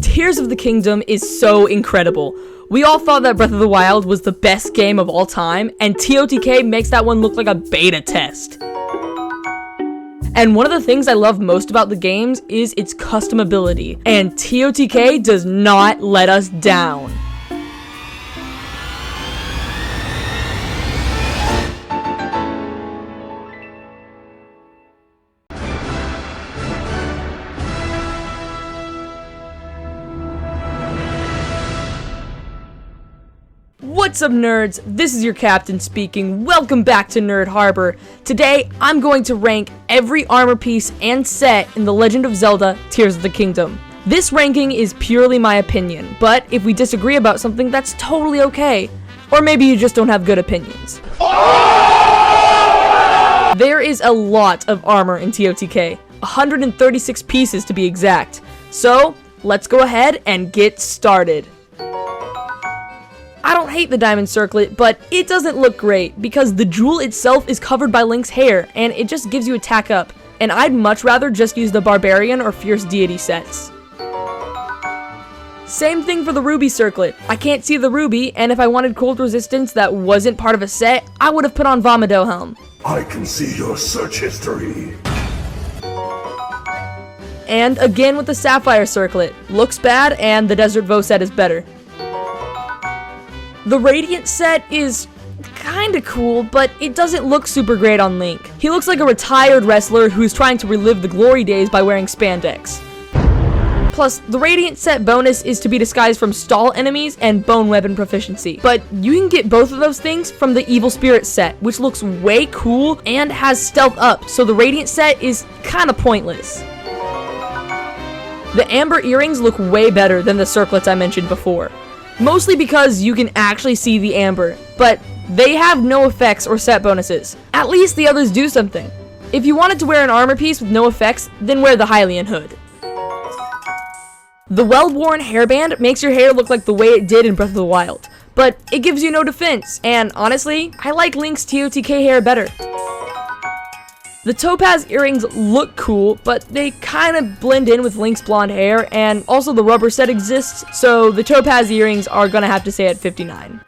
Tears of the Kingdom is so incredible. We all thought that Breath of the Wild was the best game of all time, and TOTK makes that one look like a beta test. And one of the things I love most about the games is its customability, and TOTK does not let us down. What's up, nerds? This is your captain speaking. Welcome back to Nerd Harbor. Today, I'm going to rank every armor piece and set in The Legend of Zelda: Tears of the Kingdom. This ranking is purely my opinion, but if we disagree about something, that's totally okay. Or maybe you just don't have good opinions. There is a lot of armor in TOTK, 136 pieces to be exact. So, let's go ahead and get started. I don't hate the diamond circlet, but it doesn't look great because the jewel itself is covered by Link's hair and it just gives you attack up, and I'd much rather just use the barbarian or fierce deity sets. Same thing for the ruby circlet. I can't see the ruby, and if I wanted cold resistance that wasn't part of a set, I would have put on Vomito Helm. I can see your search history. And again with the sapphire circlet. Looks bad, and the Desert Voe set is better. The Radiant set is kinda cool, but it doesn't look super great on Link. He looks like a retired wrestler who's trying to relive the glory days by wearing spandex. Plus, the Radiant set bonus is to be disguised from stall enemies and bone weapon proficiency. But you can get both of those things from the Evil Spirit set, which looks way cool and has stealth up, so the Radiant set is kinda pointless. The Amber earrings look way better than the circlets I mentioned before. Mostly because you can actually see the amber, but they have no effects or set bonuses. At least the others do something. If you wanted to wear an armor piece with no effects, then wear the Hylian hood. The well-worn hairband makes your hair look like the way it did in Breath of the Wild, but it gives you no defense, and honestly, I like Link's TOTK hair better. The topaz earrings look cool, but they kind of blend in with Link's blonde hair, and also the rubber set exists, so the topaz earrings are gonna have to stay at 59.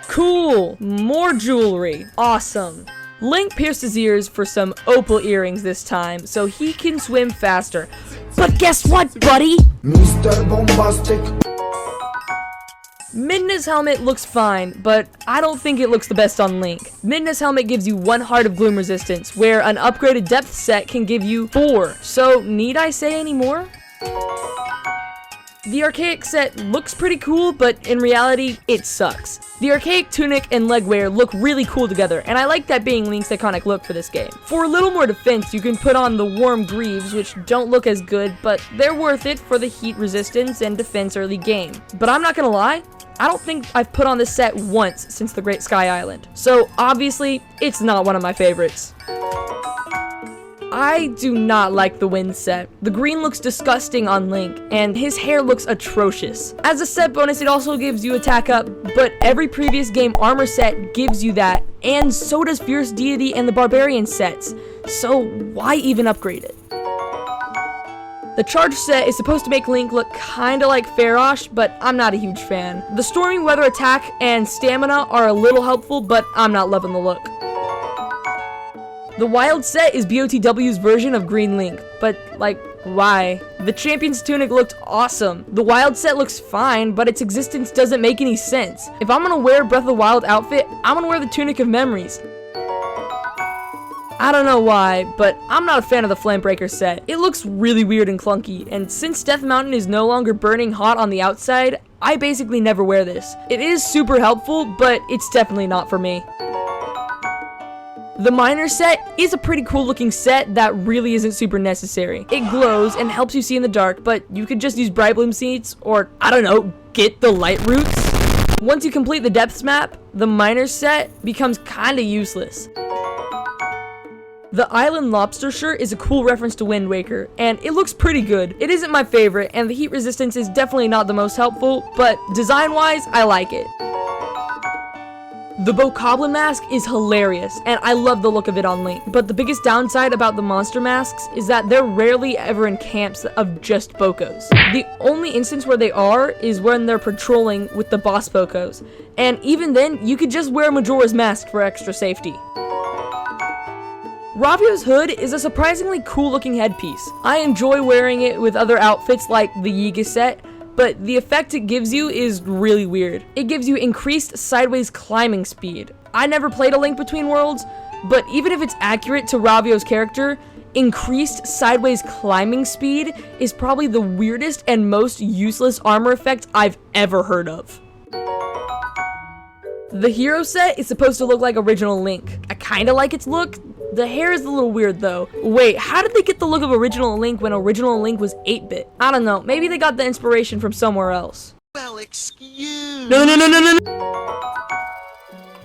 Cool! More jewelry. Awesome. Link pierced his ears for some opal earrings this time, so he can swim faster. But guess what, buddy? Mr. Bombastic. Midna's helmet looks fine, but I don't think it looks the best on Link. Midna's helmet gives you 1 heart of gloom resistance, where an upgraded depth set can give you 4, so need I say any more? The archaic set looks pretty cool, but in reality, it sucks. The archaic tunic and leg wear look really cool together, and I like that being Link's iconic look for this game. For a little more defense, you can put on the warm greaves, which don't look as good, but they're worth it for the heat resistance and defense early game. But I'm not gonna lie, I don't think I've put on this set once since the Great Sky Island, so obviously, it's not one of my favorites. I do not like the wind set. The green looks disgusting on Link, and his hair looks atrocious. As a set bonus, it also gives you attack up, but every previous game armor set gives you that, and so does Fierce Deity and the Barbarian sets, so why even upgrade it? The charge set is supposed to make Link look kinda like Farosh, but I'm not a huge fan. The stormy weather attack and stamina are a little helpful, but I'm not loving the look. The wild set is BOTW's version of Green Link, but like, why? The champion's tunic looked awesome. The wild set looks fine, but its existence doesn't make any sense. If I'm gonna wear Breath of the Wild outfit, I'm gonna wear the Tunic of Memories. I don't know why, but I'm not a fan of the Flamebreaker set. It looks really weird and clunky, and since Death Mountain is no longer burning hot on the outside, I basically never wear this. It is super helpful, but it's definitely not for me. The miner set is a pretty cool looking set that really isn't super necessary. It glows and helps you see in the dark, but you could just use Bright Bloom seeds, or I don't know, get the light roots. Once you complete the depths map, the miner set becomes kinda useless. The Island Lobster shirt is a cool reference to Wind Waker, and it looks pretty good. It isn't my favorite, and the heat resistance is definitely not the most helpful, but design-wise, I like it. The Bokoblin mask is hilarious, and I love the look of it on Link. But the biggest downside about the monster masks is that they're rarely ever in camps of just Bokos. The only instance where they are is when they're patrolling with the boss Bokos, and even then, you could just wear Majora's Mask for extra safety. Ravio's hood is a surprisingly cool looking headpiece. I enjoy wearing it with other outfits like the Yiga set, but the effect it gives you is really weird. It gives you increased sideways climbing speed. I never played A Link Between Worlds, but even if it's accurate to Ravio's character, increased sideways climbing speed is probably the weirdest and most useless armor effect I've ever heard of. The hero set is supposed to look like original Link. I kinda like its look. The hair is a little weird though. Wait, how did they get the look of original Link when original Link was 8-bit? I don't know, maybe they got the inspiration from somewhere else. Well, excuse. No.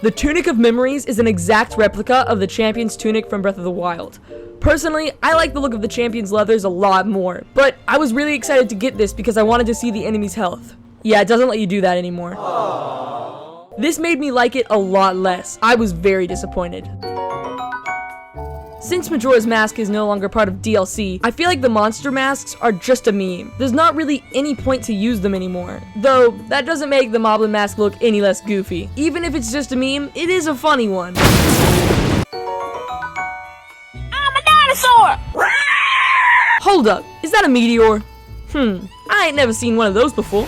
The Tunic of Memories is an exact replica of the Champion's tunic from Breath of the Wild. Personally, I like the look of the Champion's leathers a lot more, but I was really excited to get this because I wanted to see the enemy's health. Yeah, it doesn't let you do that anymore. Aww. This made me like it a lot less. I was very disappointed. Since Majora's Mask is no longer part of DLC, I feel like the monster masks are just a meme. There's not really any point to use them anymore. Though, that doesn't make the Moblin mask look any less goofy. Even if it's just a meme, it is a funny one. I'm a dinosaur! Hold up, is that a meteor? I ain't never seen one of those before.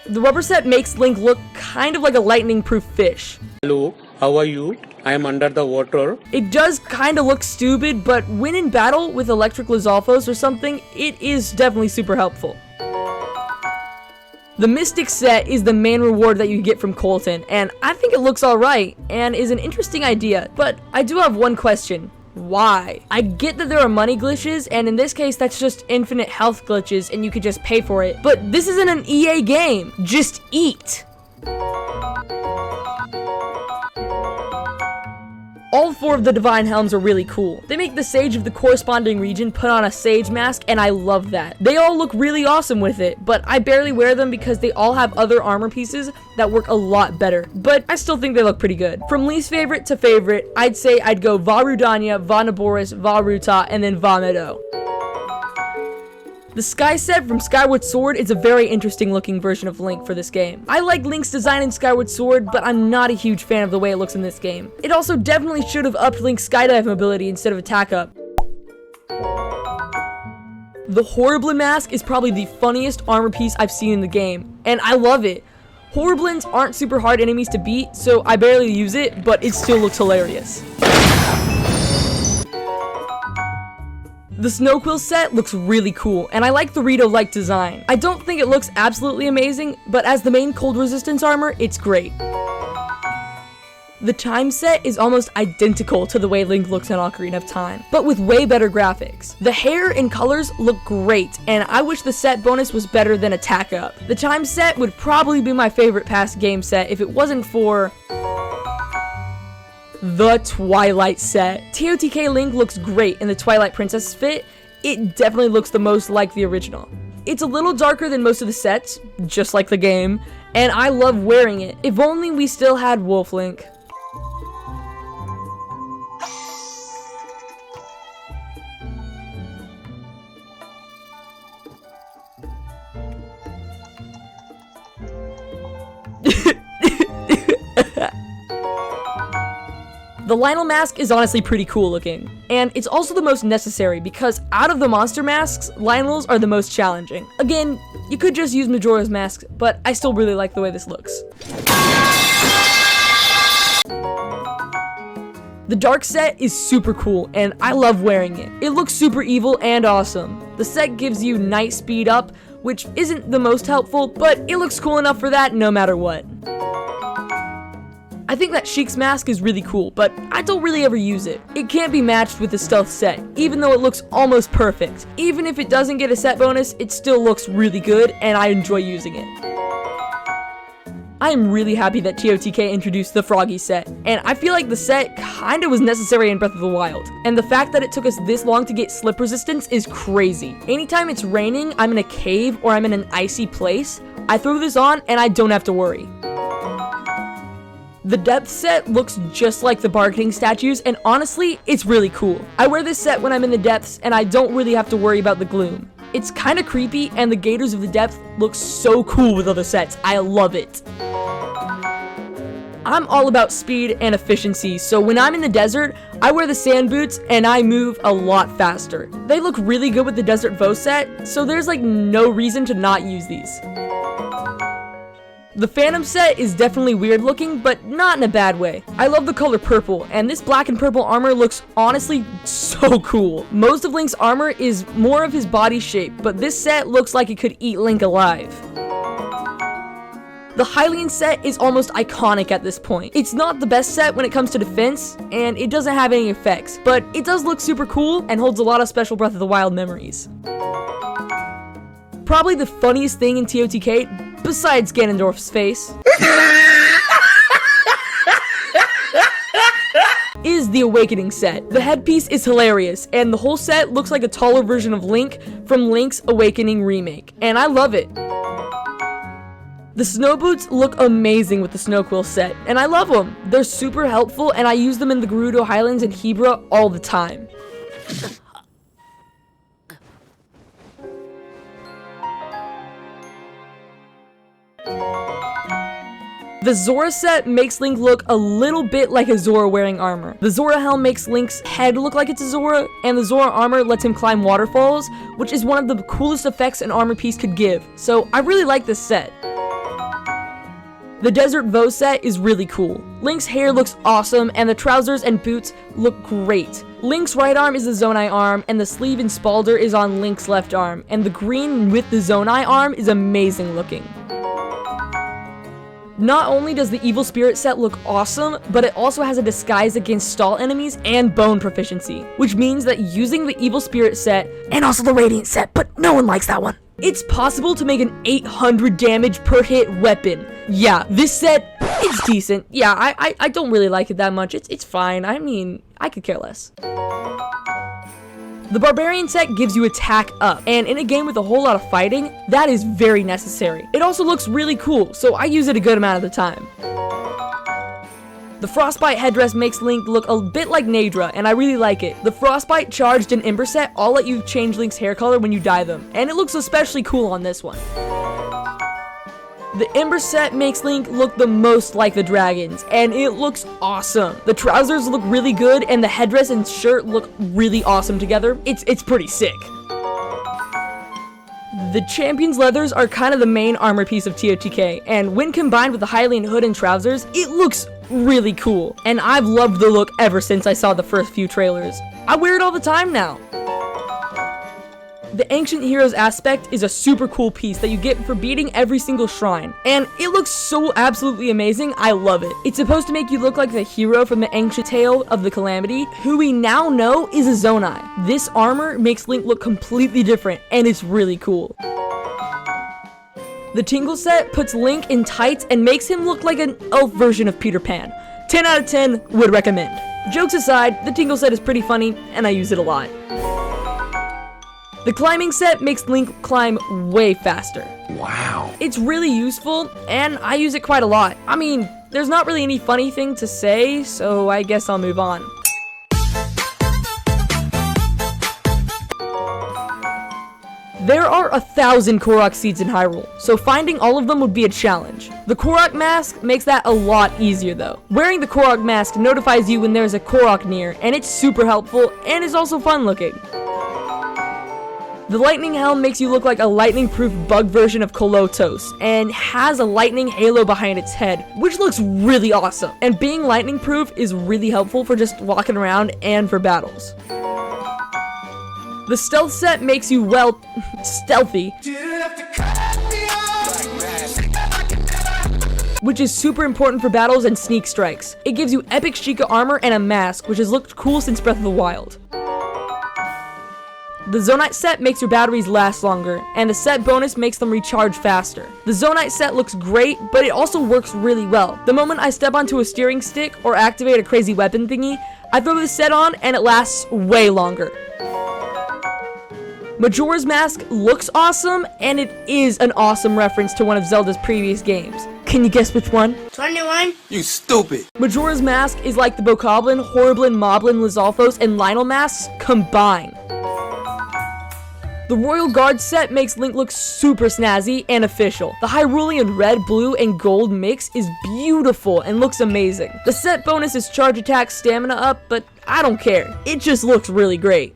The rubber set makes Link look kind of like a lightning-proof fish. Hello, how are you? I am under the water. It does kind of look stupid, but when in battle with electric Lizalfos or something, it is definitely super helpful. The Mystic set is the main reward that you get from Colton, and I think it looks alright, and is an interesting idea, but I do have one question. Why? I get that there are money glitches, and in this case that's just infinite health glitches and you could just pay for it, but this isn't an EA game. Just eat! All 4 of the Divine Helms are really cool. They make the Sage of the corresponding region put on a Sage mask, and I love that. They all look really awesome with it, but I barely wear them because they all have other armor pieces that work a lot better. But I still think they look pretty good. From least favorite to favorite, I'd say I'd go Vah Rudania, Vah Naboris, Vah Ruta, and then Vah Meadow. The Sky set from Skyward Sword is a very interesting looking version of Link for this game. I like Link's design in Skyward Sword, but I'm not a huge fan of the way it looks in this game. It also definitely should have upped Link's skydive mobility instead of attack up. The Horriblin mask is probably the funniest armor piece I've seen in the game, and I love it. Horriblins aren't super hard enemies to beat, so I barely use it, but it still looks hilarious. The Snowquill set looks really cool, and I like the Rito-like design. I don't think it looks absolutely amazing, but as the main cold resistance armor, it's great. The Time set is almost identical to the way Link looks in Ocarina of Time, but with way better graphics. The hair and colors look great, and I wish the set bonus was better than Attack Up. The Time set would probably be my favorite past game set if it wasn't for the Twilight set. TOTK Link looks great in the Twilight Princess fit. It definitely looks the most like the original. It's a little darker than most of the sets, just like the game, and I love wearing it. If only we still had Wolf Link. The Lynel mask is honestly pretty cool looking, and it's also the most necessary because out of the monster masks, Lynel's are the most challenging. Again, you could just use Majora's Mask, but I still really like the way this looks. The Dark set is super cool, and I love wearing it. It looks super evil and awesome. The set gives you night speed up, which isn't the most helpful, but it looks cool enough for that no matter what. I think that Sheik's mask is really cool, but I don't really ever use it. It can't be matched with the Stealth set, even though it looks almost perfect. Even if it doesn't get a set bonus, it still looks really good, and I enjoy using it. I am really happy that TOTK introduced the Froggy set, and I feel like the set kinda was necessary in Breath of the Wild. And the fact that it took us this long to get slip resistance is crazy. Anytime it's raining, I'm in a cave or I'm in an icy place, I throw this on and I don't have to worry. The depth set looks just like the bargaining statues, and honestly, it's really cool. I wear this set when I'm in the depths, and I don't really have to worry about the gloom. It's kind of creepy, and the gators of the depth look so cool with other sets. I love it. I'm all about speed and efficiency, so when I'm in the desert, I wear the sand boots and I move a lot faster. They look really good with the Desert Vo set, so there's like no reason to not use these. The Phantom set is definitely weird looking, but not in a bad way. I love the color purple, and this black and purple armor looks honestly so cool. Most of Link's armor is more of his body shape, but this set looks like it could eat Link alive. The Hylian set is almost iconic at this point. It's not the best set when it comes to defense, and it doesn't have any effects, but it does look super cool and holds a lot of special Breath of the Wild memories. Probably the funniest thing in TOTK, besides Ganondorf's face, is the Awakening set. The headpiece is hilarious, and the whole set looks like a taller version of Link from Link's Awakening remake, and I love it. The snow boots look amazing with the Snowquill set, and I love them. They're super helpful, and I use them in the Gerudo Highlands and Hebra all the time. The Zora set makes Link look a little bit like a Zora wearing armor. The Zora helm makes Link's head look like it's a Zora, and the Zora armor lets him climb waterfalls, which is one of the coolest effects an armor piece could give, so I really like this set. The Desert Vo set is really cool. Link's hair looks awesome, and the trousers and boots look great. Link's right arm is the Zonai arm, and the sleeve in Spalder is on Link's left arm, and the green with the Zonai arm is amazing looking. Not only does the Evil Spirit set look awesome, but it also has a disguise against stall enemies and bone proficiency, which means that using the Evil Spirit set, and also the Radiant set, but no one likes that one, it's possible to make an 800 damage per hit weapon. Yeah, this set, it's decent. Yeah, I don't really like it that much. It's fine. I mean, I could care less. The Barbarian set gives you attack up, and in a game with a whole lot of fighting, that is very necessary. It also looks really cool, so I use it a good amount of the time. The Frostbite headdress makes Link look a bit like Nadra, and I really like it. The Frostbite charged and Ember set all let you change Link's hair color when you dye them, and it looks especially cool on this one. The Ember set makes Link look the most like the dragons, and it looks awesome. The trousers look really good, and the headdress and shirt look really awesome together. It's pretty sick. The Champion's leathers are kind of the main armor piece of TOTK, and when combined with the Hylian hood and trousers, it looks really cool. And I've loved the look ever since I saw the first few trailers. I wear it all the time now. The Ancient Heroes aspect is a super cool piece that you get for beating every single shrine, and it looks so absolutely amazing, I love it. It's supposed to make you look like the hero from the Ancient Tale of the Calamity, who we now know is a Zonai. This armor makes Link look completely different, and it's really cool. The Tingle set puts Link in tights and makes him look like an elf version of Peter Pan. 10 out of 10, would recommend. Jokes aside, the Tingle set is pretty funny, and I use it a lot. The climbing set makes Link climb way faster. Wow. It's really useful, and I use it quite a lot. I mean, there's not really any funny thing to say, so I guess I'll move on. There are 1,000 Korok seeds in Hyrule, so finding all of them would be a challenge. The Korok mask makes that a lot easier though. Wearing the Korok mask notifies you when there's a Korok near, and it's super helpful, and is also fun looking. The lightning helm makes you look like a lightning-proof bug version of Kolotos, and has a lightning halo behind its head, which looks really awesome. And being lightning-proof is really helpful for just walking around and for battles. The stealth set makes you, well, stealthy, which is super important for battles and sneak strikes. It gives you epic Sheikah armor and a mask, which has looked cool since Breath of the Wild. The Zonite set makes your batteries last longer, and the set bonus makes them recharge faster. The Zonite set looks great, but it also works really well. The moment I step onto a steering stick or activate a crazy weapon thingy, I throw the set on and it lasts way longer. Majora's Mask looks awesome, and it is an awesome reference to one of Zelda's previous games. Can you guess which one? 21. You stupid. Majora's Mask is like the Bokoblin, Horriblin, Moblin, Lizalfos, and Lionel masks combined. The Royal Guard set makes Link look super snazzy and official. The Hyrulean red, blue, and gold mix is beautiful and looks amazing. The set bonus is charge attack, stamina up, but I don't care. It just looks really great.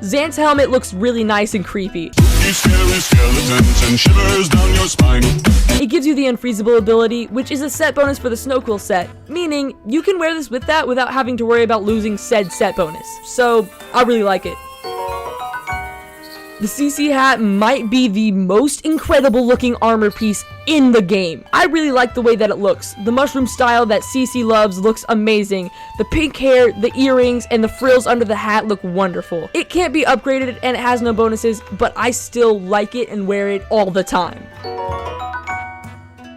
Xant's helmet looks really nice and creepy. It gives you the Unfreezable ability, which is a set bonus for the Snowquill set, meaning you can wear this with that without having to worry about losing said set bonus. So, I really like it. The CC hat might be the most incredible looking armor piece in the game. I really like the way that it looks. The mushroom style that CC loves looks amazing. The pink hair, the earrings, and the frills under the hat look wonderful. It can't be upgraded and it has no bonuses, but I still like it and wear it all the time.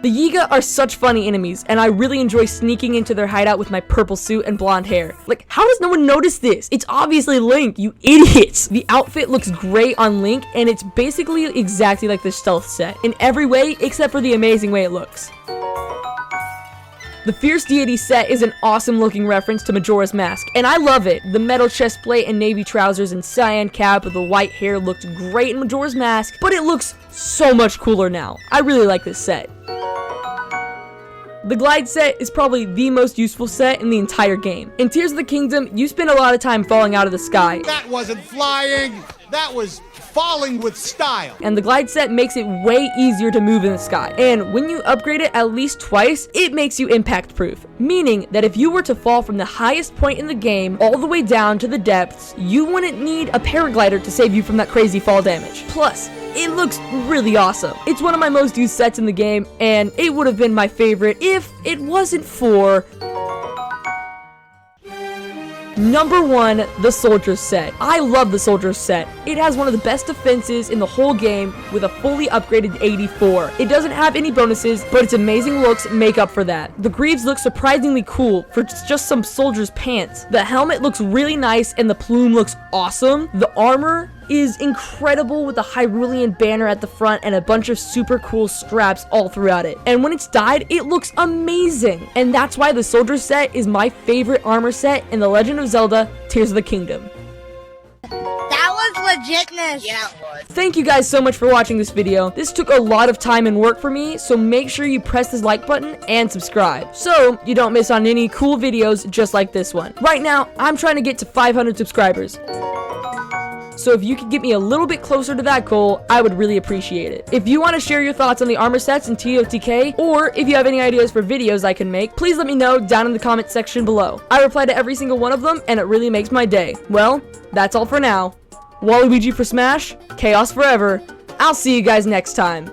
The Yiga are such funny enemies, and I really enjoy sneaking into their hideout with my purple suit and blonde hair. Like, how does no one notice this? It's obviously Link, you idiots! The outfit looks great on Link, and it's basically exactly like the stealth set, in every way except for the amazing way it looks. The Fierce Deity set is an awesome looking reference to Majora's Mask, and I love it. The metal chest plate and navy trousers and cyan cap with the white hair looked great in Majora's Mask, but it looks so much cooler now. I really like this set. The glide set is probably the most useful set in the entire game. In Tears of the Kingdom, you spend a lot of time falling out of the sky. That wasn't flying, that was falling with style. And the glide set makes it way easier to move in the sky. And when you upgrade it at least twice, it makes you impact proof. Meaning that if you were to fall from the highest point in the game all the way down to the depths, you wouldn't need a paraglider to save you from that crazy fall damage. Plus, it looks really awesome. It's one of my most used sets in the game, and it would have been my favorite if it wasn't for... Number 1, the Soldier's set. I love the Soldier's set. It has one of the best defenses in the whole game with a fully upgraded 84. It doesn't have any bonuses, but its amazing looks make up for that. The greaves look surprisingly cool for just some soldier's pants. The helmet looks really nice and the plume looks awesome. The armor is incredible with the Hyrulean banner at the front and a bunch of super cool straps all throughout it. And when it's dyed, it looks amazing. And that's why the Soldier set is my favorite armor set in The Legend of Zelda Tears of the Kingdom. That was legitness. Yeah, it was. Thank you guys so much for watching this video. This took a lot of time and work for me, so make sure you press this like button and subscribe so you don't miss on any cool videos just like this one. Right now, I'm trying to get to 500 subscribers. So if you could get me a little bit closer to that goal, I would really appreciate it. If you want to share your thoughts on the armor sets in TOTK, or if you have any ideas for videos I can make, please let me know down in the comment section below. I reply to every single one of them, and it really makes my day. Well, that's all for now. Waluigi for Smash, Chaos forever. I'll see you guys next time.